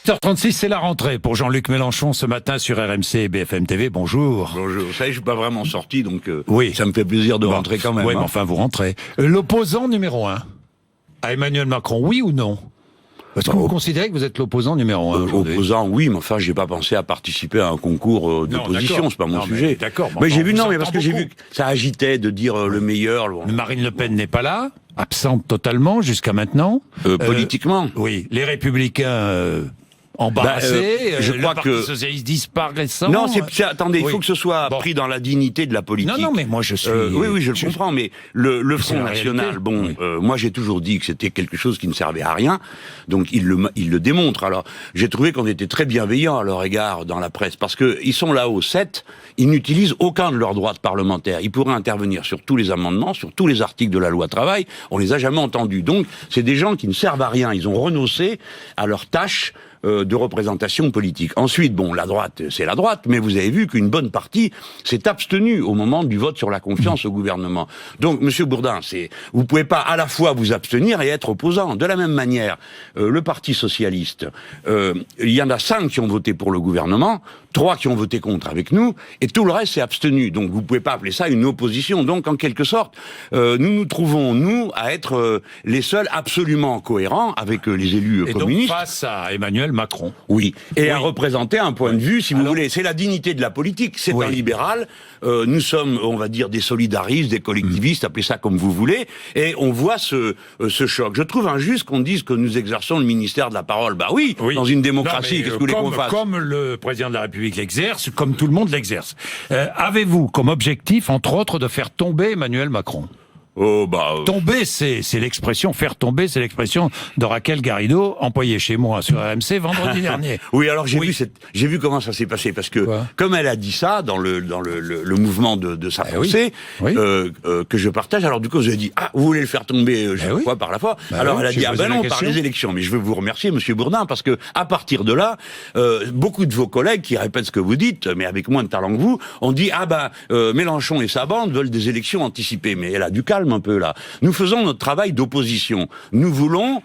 8h36, c'est la rentrée pour Jean-Luc Mélenchon ce matin sur RMC et BFM TV. Bonjour. Bonjour. Vous savez, je suis pas vraiment sorti, donc oui. Ça me fait plaisir de rentrer quand même. Oui, mais enfin, vous rentrez. L'opposant numéro 1 à Emmanuel Macron, oui ou non? Parce que vous considérez que vous êtes l'opposant numéro 1 aujourd'hui. Opposant, oui, mais enfin, j'ai pas pensé à participer à un concours d'opposition, c'est pas mon sujet. D'accord. Mais j'ai vu, non, mais parce que j'ai vu que ça agitait de dire le meilleur. Marine Le Pen n'est pas là, absente totalement jusqu'à maintenant. Politiquement. Oui, les Républicains... embarrassé, je le crois Parti que socialiste disparaissant. Non, attendez, il oui. faut que ce soit pris dans la dignité de la politique. Non, mais moi je suis... oui, je le comprends, mais le Front National, oui. Moi j'ai toujours dit que c'était quelque chose qui ne servait à rien, donc il le démontre. Alors, j'ai trouvé qu'on était très bienveillants à leur égard dans la presse, parce que ils sont là-haut 7, ils n'utilisent aucun de leurs droits de parlementaire. Ils pourraient intervenir sur tous les amendements, sur tous les articles de la loi travail, on les a jamais entendus. Donc, c'est des gens qui ne servent à rien, ils ont renoncé à leur tâche de représentation politique. Ensuite, la droite, c'est la droite, mais vous avez vu qu'une bonne partie s'est abstenue au moment du vote sur la confiance au gouvernement. Donc, Monsieur Bourdin, vous pouvez pas à la fois vous abstenir et être opposant. De la même manière, le Parti socialiste, il y en a 5 qui ont voté pour le gouvernement, 3 qui ont voté contre avec nous, et tout le reste s'est abstenu. Donc, vous pouvez pas appeler ça une opposition. Donc, en quelque sorte, nous trouvons, nous, à être les seuls absolument cohérents avec les élus communistes. Donc, face à Emmanuel Macron. Oui, et à représenter un point de vue, si vous voulez. C'est la dignité de la politique, c'est un libéral. Nous sommes, on va dire, des solidaristes, des collectivistes, appelez ça comme vous voulez, et on voit ce choc. Je trouve injuste qu'on dise que nous exerçons le ministère de la parole. Bah oui, dans une démocratie, qu'est-ce que vous voulez qu'on fasse ? Comme le président de la République l'exerce, comme tout le monde l'exerce. Avez-vous comme objectif, entre autres, de faire tomber Emmanuel Macron ? Tomber, c'est l'expression, faire tomber, c'est l'expression de Raquel Garrido, employée chez moi sur RMC vendredi dernier. Oui, alors j'ai vu comment ça s'est passé, parce que comme elle a dit ça dans le mouvement de sa pensée, que je partage, alors du coup j'ai dit, vous voulez le faire tomber, je sais pas, par la foi. Alors elle a dit, non, par les élections. Mais je veux vous remercier, Monsieur Bourdin, parce que à partir de là, beaucoup de vos collègues qui répètent ce que vous dites, mais avec moins de talent que vous, ont dit, Mélenchon et sa bande veulent des élections anticipées. Mais elle a du calme un peu là. Nous faisons notre travail d'opposition. Nous voulons,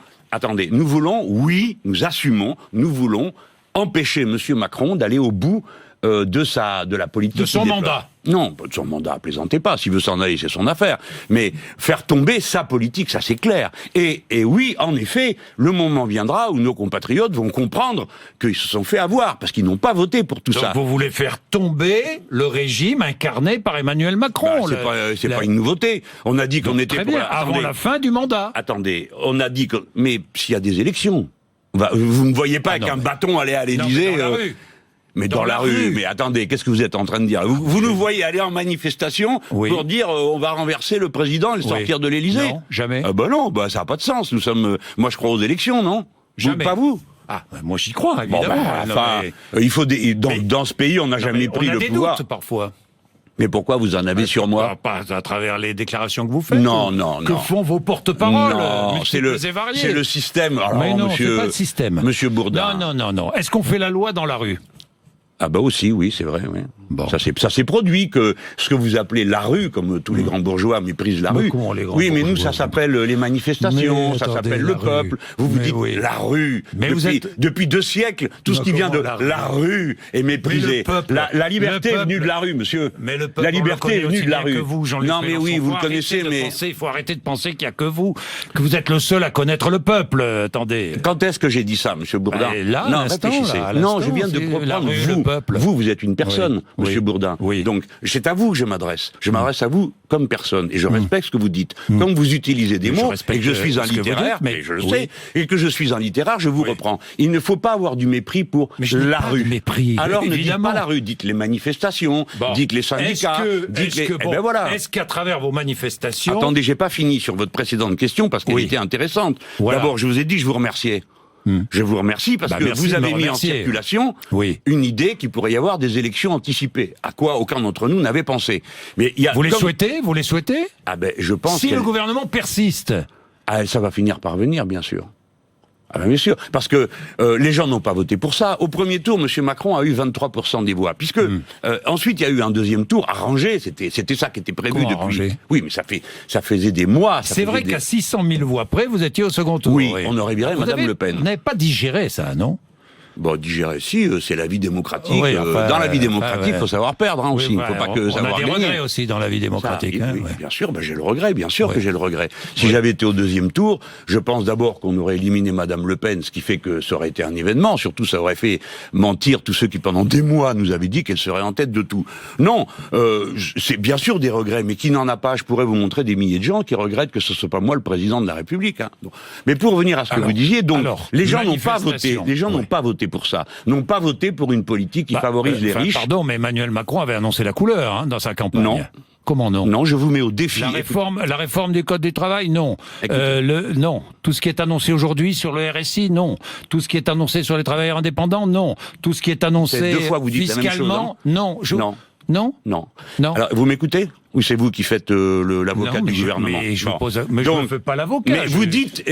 oui, nous assumons, nous voulons empêcher Monsieur Macron d'aller au bout de la politique. De son mandat. Non, de son mandat, plaisantez pas. S'il veut s'en aller, c'est son affaire. Mais faire tomber sa politique, ça c'est clair. Et oui, en effet, le moment viendra où nos compatriotes vont comprendre qu'ils se sont fait avoir, parce qu'ils n'ont pas voté pour tout ça. Donc vous voulez faire tomber le régime incarné par Emmanuel Macron. C'est pas une nouveauté. On a dit qu'on était pour avant la fin du mandat. Attendez, on a dit que... Mais s'il y a des élections, vous ne me voyez pas avec un bâton aller à l'Élysée... Mais dans la rue. Mais attendez, qu'est-ce que vous êtes en train de dire ? Vous nous voyez aller en manifestation pour dire on va renverser le président et le sortir de l'Élysée ? Non, jamais. Non, ça n'a pas de sens. Nous sommes. Moi, je crois aux élections, non ? Jamais. Pas vous ? Moi j'y crois, évidemment. Il faut dans ce pays, on n'a jamais pris le pouvoir. On a des doutes parfois. Mais pourquoi vous en avez sur moi ? Pas à travers les déclarations que vous faites. Non. Que font vos porte-paroles ? Non, c'est le système. Alors, mais non, c'est pas le système. Monsieur Bourdin. Non. Est-ce qu'on fait la loi dans la rue ? Aussi, oui, c'est vrai, oui. Ça s'est produit que ce que vous appelez la rue, comme tous les grands bourgeois méprisent la rue. Oui, mais nous, ça s'appelle les manifestations, ça s'appelle le peuple. Vous dites la rue. Mais depuis 2 siècles, tout ce qui vient de la rue est méprisé. La liberté est venue de la rue, monsieur. Mais le peuple, la liberté est venue de la rue. Non, mais oui, vous le connaissez, mais... Il faut arrêter de penser qu'il n'y a que vous êtes le seul à connaître le peuple. Attendez. Quand est-ce que j'ai dit ça, monsieur Bourdin ? Non, je viens de comprendre, vous êtes une personne, Monsieur Bourdin. Donc, c'est à vous que je m'adresse. Je m'adresse à vous comme personne. Et je respecte ce que vous dites. Comme vous utilisez des mots, et que je suis un littéraire, mais je le sais, et que je suis un littéraire, je vous reprends. Il ne faut pas avoir du mépris pour la rue. Alors, ne dites pas la rue, dites les manifestations, dites les syndicats, Est-ce qu'à travers vos manifestations... Attendez, j'ai pas fini sur votre précédente question, parce qu'elle était intéressante. D'abord, je vous ai dit que je vous remerciais. Je vous remercie parce que vous avez mis en circulation une idée qu'il pourrait y avoir des élections anticipées, à quoi aucun d'entre nous n'avait pensé. Mais vous les souhaitez ? Je pense si le gouvernement persiste, ça va finir par venir, bien sûr. Bien sûr, parce que les gens n'ont pas voté pour ça. Au premier tour, M. Macron a eu 23% des voix, puisque ensuite il y a eu un deuxième tour arrangé. C'était ça qui était prévu depuis. Arrangé. Oui, mais ça faisait des mois. C'est vrai qu'à 600 000 voix près, vous étiez au second tour. Oui, on aurait viré Madame Le Pen. Vous n'avez pas digéré ça, non ? Bon, digérer, si, c'est la vie démocratique. Oui, enfin, dans la vie démocratique, il faut savoir perdre aussi. Il ne faut pas que savoir gagner. On a des regrets aussi dans la vie démocratique. Oui, bien sûr, j'ai le regret, bien sûr que j'ai le regret. Si j'avais été au deuxième tour, je pense d'abord qu'on aurait éliminé Madame Le Pen, ce qui fait que ça aurait été un événement. Surtout, ça aurait fait mentir tous ceux qui, pendant des mois, nous avaient dit qu'elle serait en tête de tout. Non, c'est bien sûr des regrets, mais qui n'en a pas? Je pourrais vous montrer des milliers de gens qui regrettent que ce soit pas moi le président de la République. Hein. Mais pour revenir à ce que vous disiez, donc, les gens n'ont pas voté. Les gens n'ont pas voté pour ça. N'ont pas voté pour une politique qui favorise les riches. Pardon, mais Emmanuel Macron avait annoncé la couleur dans sa campagne. Non. Comment non? Non, je vous mets au défi. La réforme du Code du travail, non. Non. Tout ce qui est annoncé aujourd'hui sur le RSI, non. Tout ce qui est annoncé sur les travailleurs indépendants, non. Tout ce qui est annoncé deux fois vous dites fiscalement, la même chose, non. Non. Non. Alors, vous m'écoutez? Ou c'est vous qui faites l'avocat du gouvernement? Mais je ne fais pas l'avocat. Mais vous dites...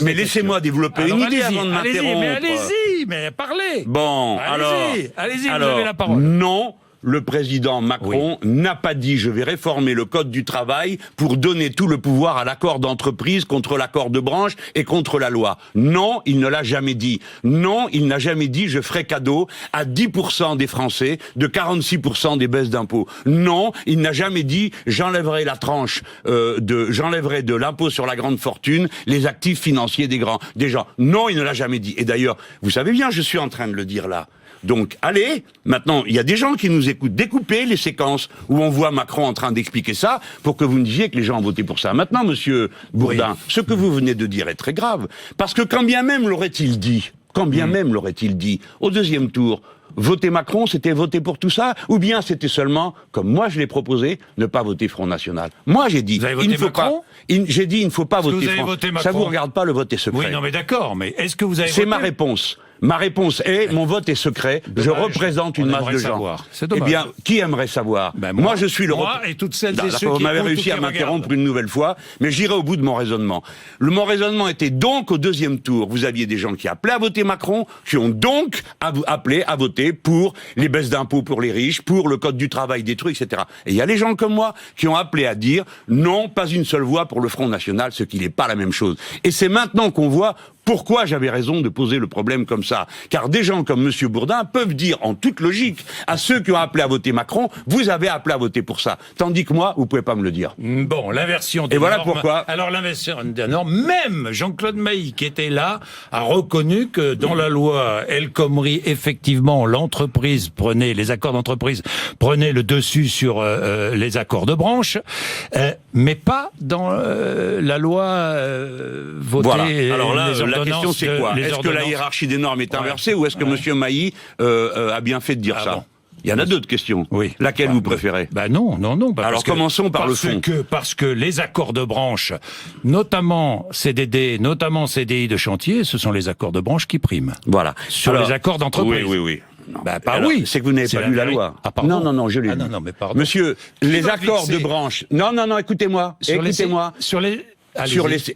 mais laissez-moi développer une idée avant de m'interrompre. Mais allez-y, mais parlez. Bon, allez-y, vous avez la parole. Non. Le président Macron n'a pas dit « je vais réformer le code du travail pour donner tout le pouvoir à l'accord d'entreprise contre l'accord de branche et contre la loi ». Non, il ne l'a jamais dit. Non, il n'a jamais dit « je ferai cadeau à 10% des Français de 46% des baisses d'impôts ». Non, il n'a jamais dit « j'enlèverai la tranche j'enlèverai de l'impôt sur la grande fortune les actifs financiers des gens ». Non, il ne l'a jamais dit. Et d'ailleurs, vous savez bien, je suis en train de le dire là. Donc, allez, maintenant, il y a des gens qui nous écoutent, découpez les séquences où on voit Macron en train d'expliquer ça pour que vous me disiez que les gens ont voté pour ça. Maintenant, monsieur Bourdin, ce que vous venez de dire est très grave, parce que quand bien même l'aurait-il dit, au deuxième tour, voter Macron, c'était voter pour tout ça, ou bien c'était seulement, comme moi je l'ai proposé, ne pas voter Front National. Moi j'ai dit, il ne faut pas voter Front. Ça vous regarde pas, le vote est secret. Oui, non mais d'accord, mais est-ce que vous avez voté? C'est ma réponse. Ma réponse est, mon vote est secret, je représente une masse de gens. Eh bien, qui aimerait savoir? Moi, je suis le et toutes celles et ceux qui... Vous m'avez réussi à m'interrompre une nouvelle fois, mais j'irai au bout de mon raisonnement. Mon raisonnement était donc, au deuxième tour, vous aviez des gens qui appelaient à voter Macron, qui ont donc appelé à voter pour les baisses d'impôts pour les riches, pour le code du travail détruit, etc. Et il y a les gens comme moi qui ont appelé à dire non, pas une seule voix pour le Front National, ce qui n'est pas la même chose. Et c'est maintenant qu'on voit pourquoi j'avais raison de poser le problème comme ça. Car des gens comme M. Bourdin peuvent dire en toute logique à ceux qui ont appelé à voter Macron, vous avez appelé à voter pour ça. Tandis que moi, vous pouvez pas me le dire. Bon, l'inversion des normes. Et voilà pourquoi. Alors l'inversion des normes, même Jean-Claude Mailly, qui était là, a reconnu que dans la loi El Khomri, effectivement, les accords d'entreprise prenaient le dessus sur les accords de branche, mais pas dans la loi votée. Voilà. Alors là, la question c'est quoi? Est-ce que la hiérarchie des normes est inversée ou est-ce que M. Mailly a bien fait de dire ça? Bon. Il y en a d'autres questions. Oui. Laquelle vous préférez? Non. Alors commençons par le fond. Parce que les accords de branche, notamment CDD, notamment CDI de chantier, ce sont les accords de branche qui priment. Voilà. Sur les accords d'entreprise. Oui. Non. Oui. C'est que vous n'avez pas lu la loi. Non, je l'ai lu. Non, mais pardon. Monsieur, les accords de branche... Non, écoutez-moi.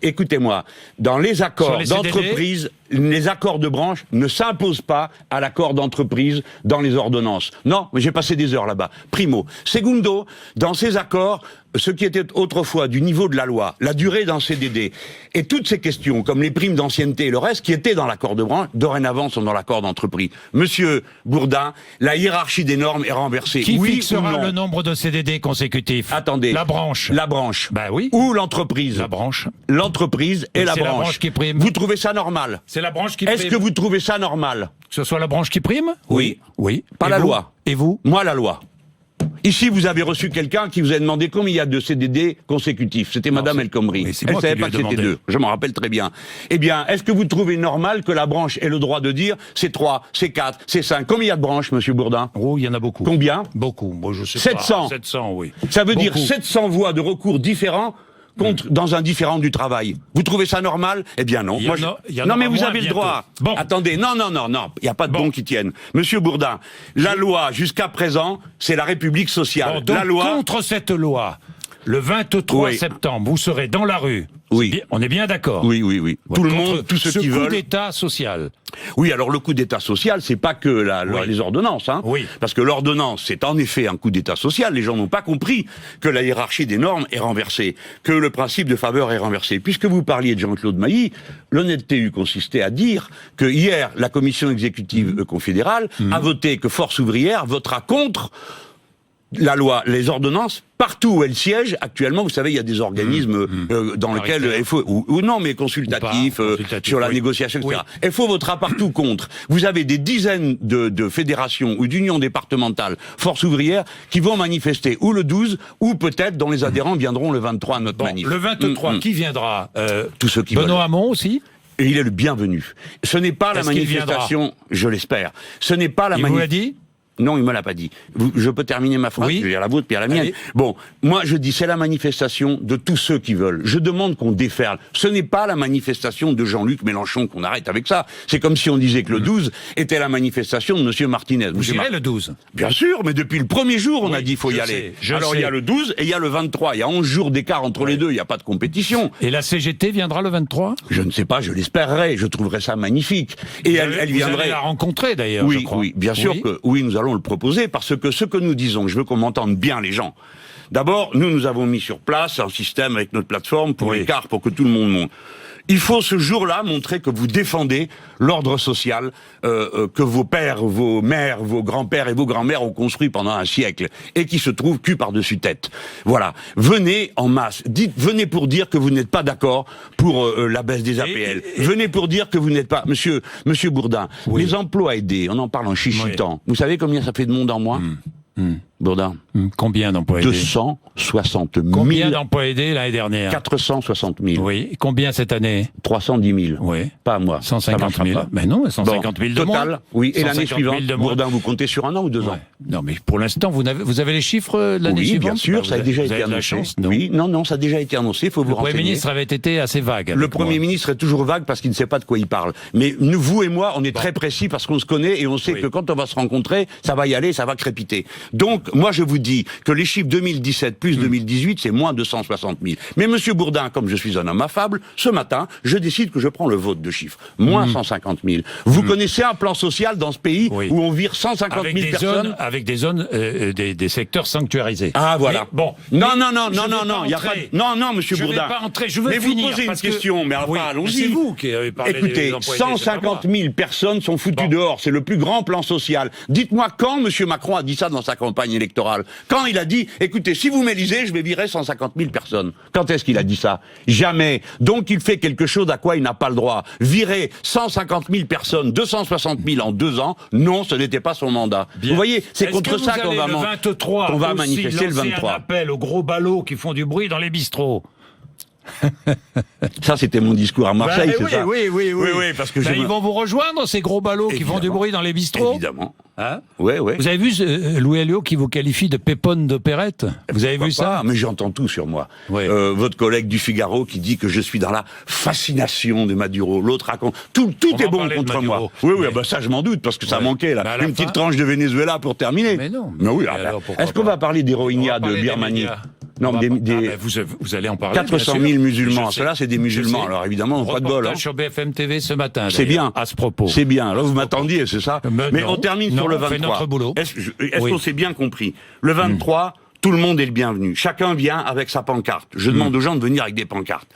Écoutez-moi. Dans les accords d'entreprise, les accords de branche ne s'imposent pas à l'accord d'entreprise dans les ordonnances. Non, mais j'ai passé des heures là-bas. Primo. Segundo, dans ces accords, ce qui était autrefois du niveau de la loi, la durée d'un CDD, et toutes ces questions, comme les primes d'ancienneté et le reste, qui étaient dans l'accord de branche, dorénavant sont dans l'accord d'entreprise. Monsieur Bourdin, la hiérarchie des normes est renversée. Qui fixera le nombre de CDD consécutifs? Attendez. La branche. La branche. Oui. Ou l'entreprise. La branche. L'entreprise et la branche. C'est la branche qui prime. Vous trouvez ça normal? C'est la branche qui prime. Est-ce que vous trouvez ça normal? Que ce soit la branche qui prime? Oui. Pas la loi. Et vous? Moi, la loi. Ici, vous avez reçu quelqu'un qui vous a demandé combien il y a de CDD consécutifs. C'était Madame El Khomri. Elle ne savait pas que c'était 2. Je m'en rappelle très bien. Eh bien, est-ce que vous trouvez normal que la branche ait le droit de dire c'est 3, c'est 4, c'est 5? Combien il y a de branches, Monsieur Bourdin? Il y en a beaucoup. Combien? Beaucoup. Moi, je sais 700. pas. 700, oui. Ça veut dire 700 voies de recours différents dans un différend du travail. Vous trouvez ça normal? Eh bien non. Non mais vous avez le droit. Bon. Attendez, non. Il n'y a pas de bon qui tienne. Monsieur Bourdin, la loi jusqu'à présent, c'est la République sociale. Donc, la loi contre cette loi, Le 23 Oui. septembre, vous serez dans la rue. Oui. On est bien d'accord. Oui. Tout le monde, tous ceux qui ce coup veulent. d'État social. Oui, alors le coup d'État social, c'est pas que les ordonnances, hein. Oui. Parce que l'ordonnance, c'est en effet un coup d'État social. Les gens n'ont pas compris que la hiérarchie des normes est renversée, que le principe de faveur est renversé. Puisque vous parliez de Jean-Claude Mailly, l'honnêteté eût consisté à dire que hier, la commission exécutive confédérale a voté que Force ouvrière votera contre la loi, les ordonnances, partout où elles siègent, actuellement, vous savez, il y a des organismes dans lesquels FO, ou non, mais consultatifs, sur la négociation, etc. FO votera partout contre. Vous avez des dizaines de fédérations ou d'unions départementales, force ouvrière, qui vont manifester ou le 12, ou peut-être dont les adhérents viendront le 23 à notre manif. Le 23, qui viendra Tous ceux qui Benoît veulent. Hamon aussi. Et il est le bienvenu. Ce n'est pas la Est-ce qu'il manifestation, je l'espère. Ce n'est pas la Il vous l'a dit? Non, il me l'a pas dit. Je peux terminer ma phrase? Oui. Je vais dire la vôtre, puis à la mienne. Allez. Bon, moi je dis, c'est la manifestation de tous ceux qui veulent. Je demande qu'on déferle. Ce n'est pas la manifestation de Jean-Luc Mélenchon, qu'on arrête avec ça. C'est comme si on disait que le 12 était la manifestation de Monsieur Martinez. Vous irez le 12? Bien sûr, mais depuis le premier jour, on a dit il faut y aller. Alors il y a le 12 et il y a le 23. Il y a 11 jours d'écart entre les deux, il n'y a pas de compétition. Et la CGT viendra le 23? Je ne sais pas, je l'espérerais, je trouverais ça magnifique. Et elle Vous viendrait... allez la rencontrer d'ailleurs, Oui, je crois. oui, bien sûr que oui, nous allons le proposer, parce que ce que nous disons, je veux qu'on m'entende bien les gens. D'abord, nous avons mis sur place un système avec notre plateforme pour les cartes, pour que tout le monde monte. Il faut ce jour-là montrer que vous défendez l'ordre social que vos pères, vos mères, vos grands-pères et vos grands-mères ont construit pendant un siècle et qui se trouve cul par-dessus tête. Voilà. Venez en masse. Venez pour dire que vous n'êtes pas d'accord pour la baisse des APL. Venez pour dire que vous n'êtes pas... Monsieur Bourdin, les emplois aidés, on en parle en chichitant. Vous savez combien ça fait de monde en moins Bourdin? Combien d'emplois aidés? 260 000. Combien d'emplois aidés l'année dernière? 460 000. Oui. Combien cette année? 310 000. Oui. Pas moi. 150 000. Mais non, 150 000 de moins. Total, oui. Et l'année 150 000 suivante, de moins. Bourdin, vous comptez sur 1 an ou 2 ans? Non, mais pour l'instant, vous avez les chiffres de l'année suivante? Oui, bien sûr, ça a déjà été de la annoncé. chance, non? Oui, non, ça a déjà été annoncé, il faut vous renseigner. Le Premier ministre avait été assez vague. Le Premier ministre est toujours vague parce qu'il ne sait pas de quoi il parle. Mais nous, vous et moi, on est très précis parce qu'on se connaît et on sait que quand on va se rencontrer, ça va y aller, ça va crépiter. Donc, moi, je vous dis que les chiffres 2017 plus 2018, c'est moins 260 000. Mais Monsieur Bourdin, comme je suis un homme affable, ce matin, je décide que je prends le vote de chiffres. Moins 150 000. Vous connaissez un plan social dans ce pays où on vire 150 000 personnes avec des zones, des secteurs sanctuarisés. Ah, voilà. Mais, bon. Non, il y a pas... Non, Monsieur Bourdin. Je vais pas entrer, je veux mais finir. vous posez une question, mais enfin, allons-y. C'est vous qui avez parlé des Écoutez, emplois aidés, 150 000 personnes sont foutues dehors. C'est le plus grand plan social. Dites-moi quand Monsieur Macron a dit ça dans sa campagne électorale? Quand il a dit, écoutez, si vous m'élisez, je vais virer 150 000 personnes. Quand est-ce qu'il a dit ça? Jamais. Donc il fait quelque chose à quoi il n'a pas le droit. Virer 150 000 personnes, 260 000 en 2 ans, non, ce n'était pas son mandat. Bien. Vous voyez, c'est contre ça qu'on va aussi manifester le 23. Un appel aux gros ballots qui font du bruit dans les bistrots. Ça, c'était mon discours à Marseille, c'est ça? Oui, parce que ils vont vous rejoindre, ces gros ballots qui font du bruit dans les bistrots? Évidemment. Hein? Oui. Vous avez vu Louis Alliot qui vous qualifie de pépone d'opérette? Vous avez vu ça? Mais j'entends tout sur moi. Oui. Votre collègue du Figaro qui dit que je suis dans la fascination de Maduro. L'autre raconte. Tout est bon contre moi. Oui, bah ça je m'en doute parce que ça manquait là. Une petite tranche de Venezuela pour terminer. Mais non. Mais oui. Est-ce qu'on va parler des Rohingyas de Birmanie? Non, vous allez en parler. 400 000 musulmans. Cela, c'est des musulmans. Alors évidemment, pas de bol. Reportage sur BFM TV ce matin. C'est bien. À ce propos. C'est bien. Alors vous m'attendiez, c'est ça? Mais on termine sur le 23. On fait notre boulot. Est-ce qu'on s'est bien compris? Le 23. Tout le monde est le bienvenu. Chacun vient avec sa pancarte. Je demande aux gens de venir avec des pancartes.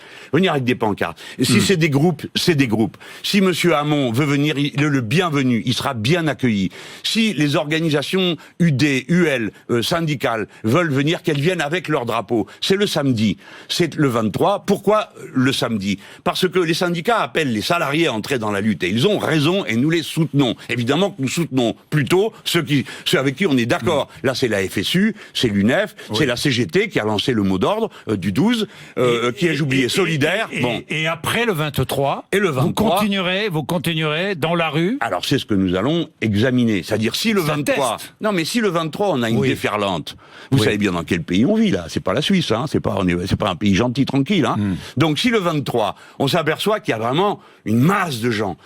Et si c'est des groupes, c'est des groupes. Si Monsieur Hamon veut venir, le bienvenu, il sera bien accueilli. Si les organisations UD, UL, syndicales veulent venir, qu'elles viennent avec leur drapeau. C'est le samedi. C'est le 23. Pourquoi le samedi? Parce que les syndicats appellent les salariés à entrer dans la lutte. Et ils ont raison et nous les soutenons. Évidemment que nous soutenons plutôt ceux avec qui on est d'accord. Là, c'est la FSU, c'est l'UNEF, c'est la CGT qui a lancé le mot d'ordre du 12, qui est, j'oubliais, solidaire. Et après le 23, et le 23 vous continuerez dans la rue. Alors c'est ce que nous allons examiner. C'est-à-dire si le 23... Non mais si le 23 on a une déferlante, vous savez bien dans quel pays on vit là, c'est pas la Suisse, hein, c'est pas un pays gentil, tranquille. Hein. Donc si le 23, on s'aperçoit qu'il y a vraiment une masse de gens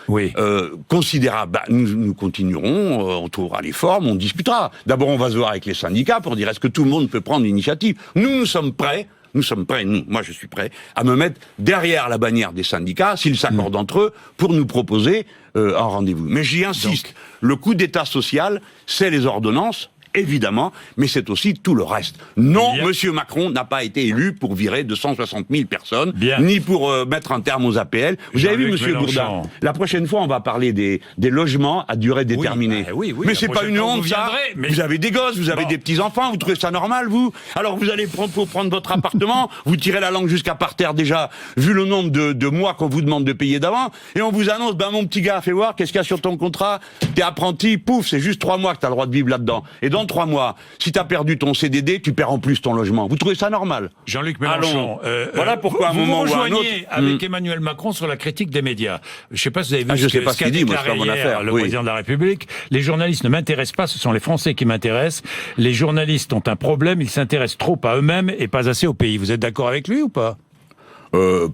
considérable, nous continuerons, on trouvera les formes, on discutera. D'abord on va se voir avec les syndicats pour dire est-ce que tout le monde monde peut prendre l'initiative. Nous sommes prêts. Moi je suis prêt à me mettre derrière la bannière des syndicats, s'ils s'accordent entre eux, pour nous proposer un rendez-vous. Mais j'y insiste, le coup d'état social, c'est les ordonnances, évidemment, mais c'est aussi tout le reste. Non, Monsieur Macron n'a pas été élu pour virer 260 000 personnes, ni pour mettre un terme aux APL. Vous avez vu, Monsieur Bourdin, la prochaine fois, on va parler des logements à durée déterminée. Mais c'est pas une honte, ça. Vous avez des gosses, vous avez des petits-enfants, vous trouvez ça normal, vous? Alors vous allez pour prendre votre appartement, vous tirez la langue jusqu'à par terre déjà, vu le nombre de mois qu'on vous demande de payer d'avant, et on vous annonce, mon petit gars, fais voir, qu'est-ce qu'il y a sur ton contrat? T'es apprenti, pouf, c'est juste 3 mois que t'as le droit de vivre là-dedans. Et dans 3 mois, si t'as perdu ton CDD, tu perds en plus ton logement. Vous trouvez ça normal? Jean-Luc Mélenchon, voilà pourquoi à un moment ou à un autre... avec Emmanuel Macron sur la critique des médias. Je sais pas si vous avez vu ce qu'a déclaré hier le président de la République. Les journalistes ne m'intéressent pas, ce sont les Français qui m'intéressent. Les journalistes ont un problème, ils s'intéressent trop à eux-mêmes et pas assez au pays. Vous êtes d'accord avec lui ou pas?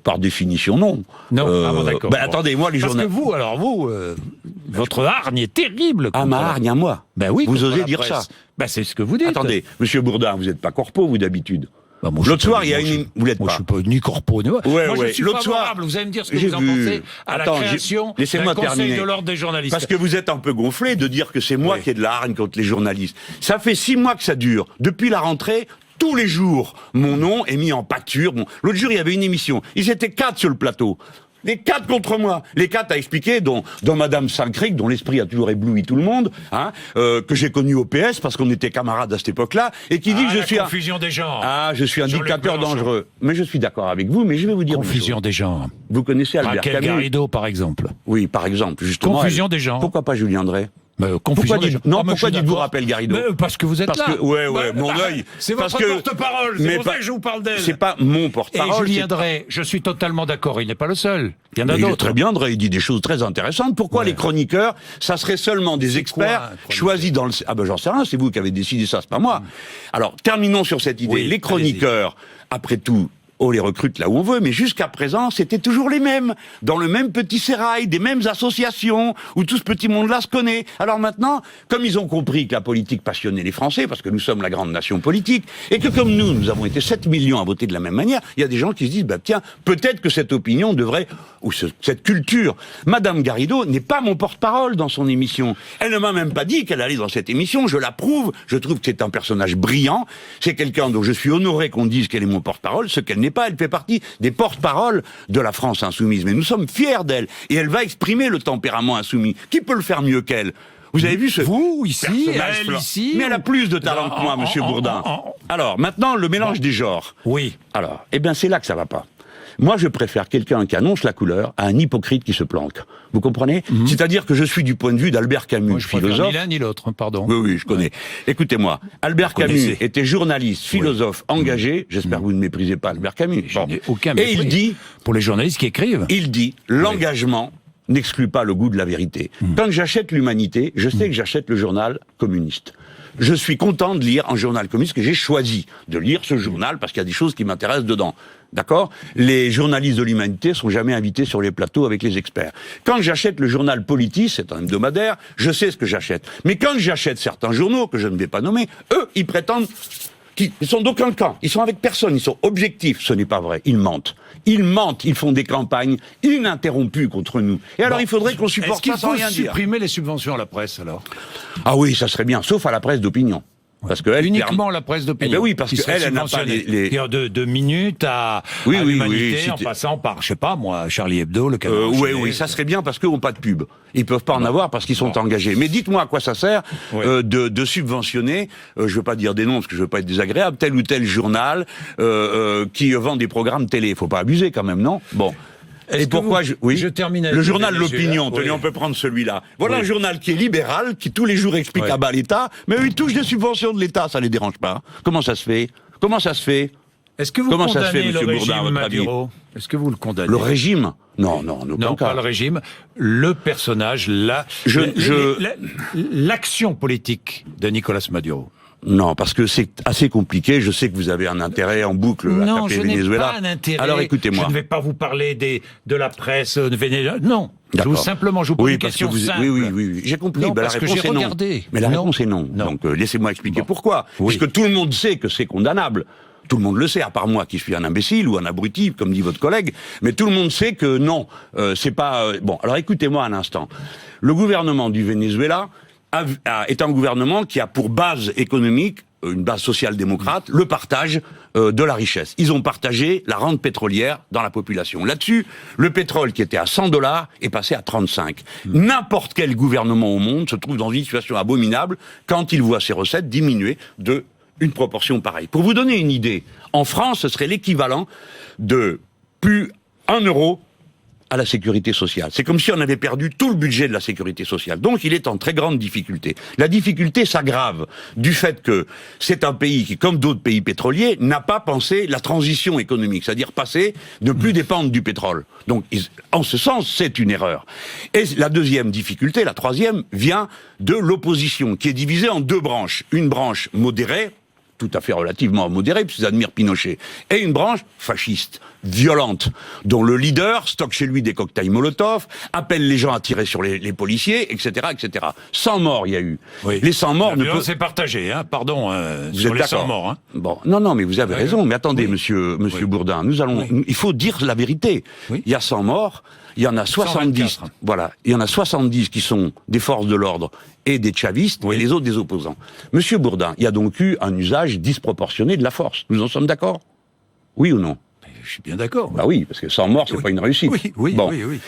Par définition, non. Non, d'accord. Attendez, moi, les journalistes... Parce que vous, votre hargne est terrible. Ma hargne à moi. Oui. Vous osez dire ça? C'est ce que vous dites. Attendez, Monsieur Bourdin, vous n'êtes pas corpo, vous, d'habitude? L'autre soir, il y a une... Vous l'êtes pas. Je suis pas ni corpo, ni... Moi, je suis l'autre favorable. Soir, vous allez me dire ce que vous en pensez à la création d'un conseil de l'ordre des journalistes. Parce que vous êtes un peu gonflé de dire que c'est moi qui ai de la hargne contre les journalistes. Ça fait 6 mois que ça dure. Depuis la rentrée, tous les jours, mon nom est mis en pâture. L'autre jour, il y avait une émission. Ils étaient 4 sur le plateau. Les 4 contre moi. Les 4 à expliquer, dont Madame Saint-Cric, dont l'esprit a toujours ébloui tout le monde, que j'ai connu au PS parce qu'on était camarades à cette époque-là, et qui dit que je suis confusion des genres. Je suis un dictateur dangereux. Mais je suis d'accord avec vous, mais je vais vous dire confusion des genres. Vous connaissez Albert Camus? Garrido, par exemple. Oui, par exemple, justement. Confusion des genres. Pourquoi pas Julien Drey? Pourquoi dites-vous rappel Garrido? Parce que vous êtes là. Mon œil. C'est votre porte-parole. C'est pour ça que je vous parle d'elle. C'est pas mon porte-parole. Et Julien Drey, je suis totalement d'accord. Il n'est pas le seul. Il y en a d'autres. d'autres. Très bien, Drey. Il dit des choses très intéressantes. Pourquoi les chroniqueurs, ça serait seulement des experts choisis dans le... j'en sais rien. C'est vous qui avez décidé ça. C'est pas moi. Alors, terminons sur cette idée. Les chroniqueurs, après tout, on les recrute là où on veut, mais jusqu'à présent, c'était toujours les mêmes, dans le même petit sérail, des mêmes associations, où tout ce petit monde-là se connaît. Alors maintenant, comme ils ont compris que la politique passionnait les Français, parce que nous sommes la grande nation politique, et que comme nous avons été 7 millions à voter de la même manière, il y a des gens qui se disent, tiens, peut-être que cette opinion devrait, ou cette culture. Madame Garrido n'est pas mon porte-parole dans son émission. Elle ne m'a même pas dit qu'elle allait dans cette émission, je l'approuve, je trouve que c'est un personnage brillant, c'est quelqu'un dont je suis honoré qu'on dise qu'elle est mon porte-parole, ce qu'elle n'est pas, elle fait partie des porte-paroles de la France insoumise. Mais nous sommes fiers d'elle. Et elle va exprimer le tempérament insoumis. Qui peut le faire mieux qu'elle? Vous avez vu ce... Vous, ici, elle, ici... Mais elle a plus de talent que moi, Monsieur Bourdin. Alors, maintenant, le mélange des genres. Oui. Alors, c'est là que ça va pas. Moi, je préfère quelqu'un qui annonce la couleur à un hypocrite qui se planque. Vous comprenez? C'est-à-dire que je suis du point de vue d'Albert Camus, philosophe. Ni l'un ni l'autre, pardon. Oui, je connais. Écoutez-moi, Albert Camus était journaliste, philosophe, engagé. J'espère que vous ne méprisez pas Albert Camus. Je n'ai aucun mépris. Et il dit... Pour les journalistes qui écrivent. Il dit, l'engagement n'exclut pas le goût de la vérité. Quand j'achète l'Humanité, je sais que j'achète le journal communiste. Je suis content de lire un journal communiste que j'ai choisi de lire ce journal parce qu'il y a des choses qui m'intéressent dedans. D'accord? Les journalistes de l'Humanité sont jamais invités sur les plateaux avec les experts. Quand j'achète le journal Politis, c'est un hebdomadaire, je sais ce que j'achète. Mais quand j'achète certains journaux, que je ne vais pas nommer, eux, ils prétendent qu'ils sont d'aucun camp. Ils sont avec personne, ils sont objectifs. Ce n'est pas vrai. Ils mentent. Ils mentent, ils font des campagnes ininterrompues contre nous. Et alors il faudrait qu'on supporte ça sans rien dire. Est-ce qu'il faut supprimer les subventions à la presse, alors? Ah oui, ça serait bien, sauf à la presse d'opinion. Parce que elle, uniquement la presse d'opinion. Oui, parce qu'elle n'a pas les... De minutes à l'Humanité, en passant par, je sais pas moi, Charlie Hebdo, le Canard. Oui, ça serait bien parce qu'ils n'ont pas de pub. Ils peuvent pas en avoir parce qu'ils sont engagés. Mais dites-moi à quoi ça sert de subventionner, je veux pas dire des noms parce que je veux pas être désagréable, tel ou tel journal qui vend des programmes télé. Il faut pas abuser quand même, non? Bon. Et pourquoi je termine avec le journal L'Opinion, tenez, on peut prendre celui-là. Voilà un journal qui est libéral, qui tous les jours explique à bas l'État, mais ils touchent des subventions de l'État, ça les dérange pas. Comment ça se fait? Est-ce que vous condamnez le régime Maduro? Est-ce que vous le condamnez? Le régime? Non, pas le régime. Le personnage, l'action politique de Nicolas Maduro. Non, parce que c'est assez compliqué. Je sais que vous avez un intérêt en boucle à taper Venezuela. Non, je n'ai pas un intérêt. Alors écoutez-moi. Je ne vais pas vous parler de la presse vénézuélienne. Non. Simplement, je vous pose une question simple. Oui, j'ai compris. Non, La parce que réponse j'ai est non. regardé. Mais la Non. réponse est non. Non. Donc laissez-moi expliquer pourquoi. Oui. Puisque tout le monde sait que c'est condamnable. Tout le monde le sait, à part moi qui suis un imbécile ou un abruti, comme dit votre collègue. Mais tout le monde sait que non, c'est pas... Bon, alors écoutez-moi un instant. Le gouvernement du Venezuela est un gouvernement qui a pour base économique, une base social-démocrate, le partage de la richesse. Ils ont partagé la rente pétrolière dans la population. Là-dessus, le pétrole qui était à $100 est passé à 35. N'importe quel gouvernement au monde se trouve dans une situation abominable quand il voit ses recettes diminuer de une proportion pareille. Pour vous donner une idée, en France, ce serait l'équivalent de plus 1 euro à la sécurité sociale. C'est comme si on avait perdu tout le budget de la sécurité sociale. Donc il est en très grande difficulté. La difficulté s'aggrave du fait que c'est un pays qui, comme d'autres pays pétroliers, n'a pas pensé la transition économique, c'est-à-dire passer, ne plus dépendre du pétrole. Donc en ce sens, c'est une erreur. Et la deuxième difficulté, la troisième, vient de l'opposition, qui est divisée en 2 branches. Une branche modérée, tout à fait relativement modérée, puisqu'ils admirent Pinochet, et une branche fasciste, violente, dont le leader stocke chez lui des cocktails Molotov, appelle les gens à tirer sur les policiers, etc., etc. 100 morts, il y a eu. Oui. Les 100 morts ne peuvent... C'est partagé, hein, pardon, vous sur êtes les 100 d'accord morts. Hein. Bon, non, mais vous avez raison. Mais attendez, monsieur Bourdin, il faut dire la vérité. Oui. Il y a 100 morts, il y en a 70. 124. Voilà, il y en a 70 qui sont des forces de l'ordre et des chavistes, et les autres des opposants. Monsieur Bourdin, il y a donc eu un usage disproportionné de la force. Nous en sommes d'accord? Oui ou non? Je suis bien d'accord. Bah oui, parce que 100 morts, c'est pas une réussite. Oui.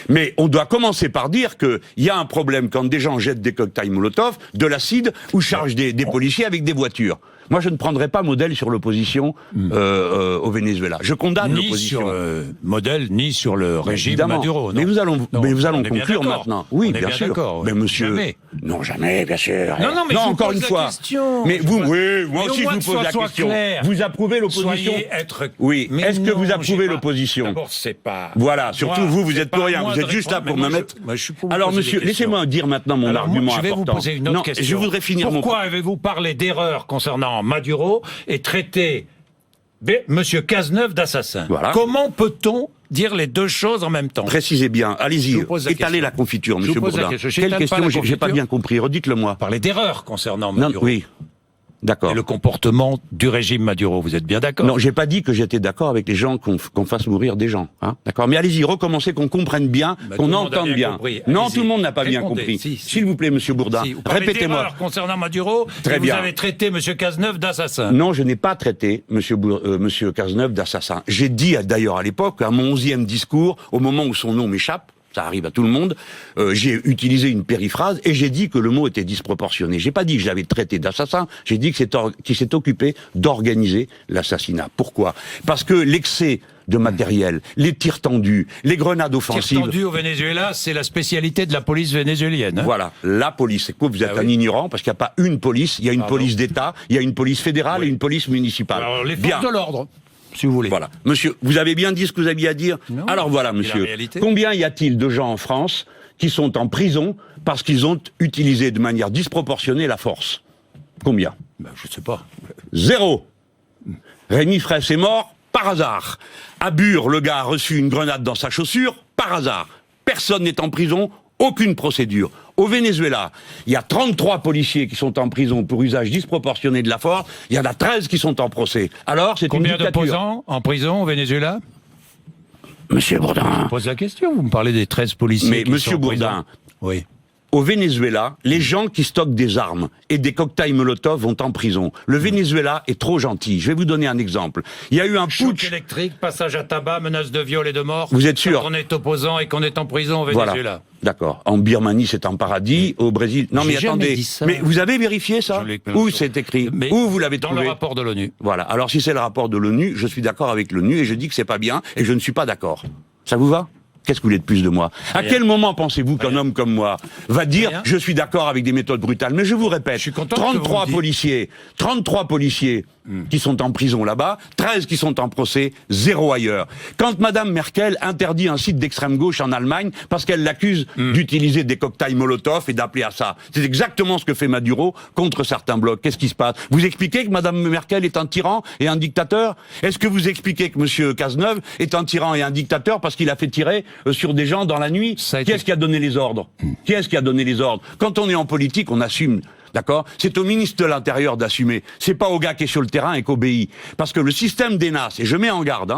Mais on doit commencer par dire qu'il y a un problème quand des gens jettent des cocktails Molotov, de l'acide, ou chargent des policiers avec des voitures. Moi, je ne prendrai pas modèle sur l'opposition au Venezuela. Je condamne l'opposition. Ni sur modèle, ni sur le régime Maduro. Non. Mais vous allons conclure maintenant. Oui, bien sûr. Mais monsieur... Jamais. Non, jamais, bien sûr. Non, mais encore une fois. Mais vous, moi aussi, je vous pose la question. Clair. Vous approuvez l'opposition? Oui. Est-ce que vous approuvez l'opposition? D'abord, c'est pas... Voilà, surtout vous êtes pour rien. Vous êtes juste là pour me mettre... Alors, monsieur, laissez-moi dire maintenant mon argument important. Je vais vous poser une autre question. Je voudrais finir Pourquoi avez-vous parlé d'erreur concernant Maduro et traité Monsieur Cazeneuve d'assassin? Comment peut-on dire les deux choses en même temps? Précisez bien, allez-y, étalez la confiture, monsieur Bourdin. Quelle question? J'ai pas bien compris, redites-le-moi. Parler d'erreur concernant Maduro. Oui. D'accord. Et le comportement du régime Maduro, vous êtes bien d'accord? Non, j'ai pas dit que j'étais d'accord avec les gens qu'on fasse mourir des gens. Hein, d'accord. Mais allez-y, recommencez, qu'on comprenne bien, qu'on entende bien. Non, tout le monde n'a pas bien compris. S'il vous plaît, monsieur Bourdin, répétez-moi. Concernant Maduro, très bien. Vous avez traité monsieur Cazeneuve d'assassin. Non, je n'ai pas traité monsieur Cazeneuve d'assassin. J'ai dit d'ailleurs à l'époque, à mon 11e discours, au moment où son nom m'échappe, ça arrive à tout le monde, j'ai utilisé une périphrase et j'ai dit que le mot était disproportionné. J'ai pas dit que je l'avais traité d'assassin, j'ai dit qu'il s'est occupé d'organiser l'assassinat. Pourquoi? Parce que l'excès de matériel, les tirs tendus, les grenades offensives... Tirs tendus au Venezuela, c'est la spécialité de la police vénézuélienne. Hein. Voilà, la police. C'est quoi? Vous êtes un ignorant, parce qu'il n'y a pas une police, il y a une police d'État, il y a une police fédérale et une police municipale. Alors, les forces de l'ordre, si vous voulez. Voilà. Monsieur, vous avez bien dit ce que vous aviez à dire? Non, alors voilà, monsieur. Combien y a-t-il de gens en France qui sont en prison parce qu'ils ont utilisé de manière disproportionnée la force? Combien? Je ne sais pas. 0. Rémi Fraisse est mort par hasard. À Bure, le gars a reçu une grenade dans sa chaussure par hasard. Personne n'est en prison, aucune procédure. Au Venezuela, il y a 33 policiers qui sont en prison pour usage disproportionné de la force. Il y en a 13 qui sont en procès. Alors, c'est une dictature. Combien d'opposants en prison au Venezuela? Monsieur Bourdin. Je vous pose la question. Vous me parlez des 13 policiers. Mais monsieur Bourdin. Oui. Au Venezuela, les gens qui stockent des armes et des cocktails Molotov vont en prison. Le Venezuela est trop gentil. Je vais vous donner un exemple. Il y a eu un choc putsch électrique, passage à tabac, menace de viol et de mort. Vous êtes sûr? Quand on est opposant et qu'on est en prison au Venezuela. Voilà. D'accord. En Birmanie, c'est un paradis. Au Brésil... Non, mais attendez. Mais vous avez vérifié ça? Où c'est écrit? Où vous l'avez trouvé? Dans le rapport de l'ONU. Voilà. Alors, si c'est le rapport de l'ONU, je suis d'accord avec l'ONU et je dis que c'est pas bien et je ne suis pas d'accord. Ça vous va? Qu'est-ce que vous voulez de plus de moi? À quel moment pensez-vous qu'un homme comme moi va dire je suis d'accord avec des méthodes brutales? Mais je vous répète, 33 policiers qui sont en prison là-bas, 13 qui sont en procès, 0 ailleurs. Quand Madame Merkel interdit un site d'extrême gauche en Allemagne parce qu'elle l'accuse d'utiliser des cocktails Molotov et d'appeler à ça, c'est exactement ce que fait Maduro contre certains blocs. Qu'est-ce qui se passe? Vous expliquez que Madame Merkel est un tyran et un dictateur? Est-ce que vous expliquez que Monsieur Cazeneuve est un tyran et un dictateur parce qu'il a fait tirer sur des gens dans la nuit? Qui est-ce qui a donné les ordres? Qui est-ce qui a donné les ordres? Quand on est en politique, on assume. D'accord? C'est au ministre de l'Intérieur d'assumer. C'est pas au gars qui est sur le terrain et qu'obéit. Parce que le système des NAS, et je mets en garde,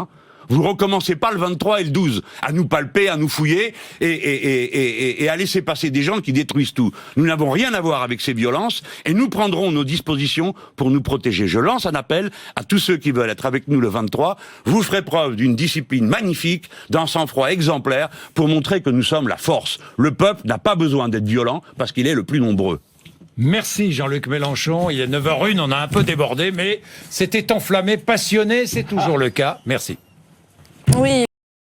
vous recommencez pas le 23 et le 12 à nous palper, à nous fouiller et à laisser passer des gens qui détruisent tout. Nous n'avons rien à voir avec ces violences et nous prendrons nos dispositions pour nous protéger. Je lance un appel à tous ceux qui veulent être avec nous le 23. Vous ferez preuve d'une discipline magnifique, d'un sang-froid exemplaire pour montrer que nous sommes la force. Le peuple n'a pas besoin d'être violent parce qu'il est le plus nombreux. Merci Jean-Luc Mélenchon. Il est 9h01, on a un peu débordé, mais c'était enflammé, passionné, c'est toujours le cas. Merci. Oui.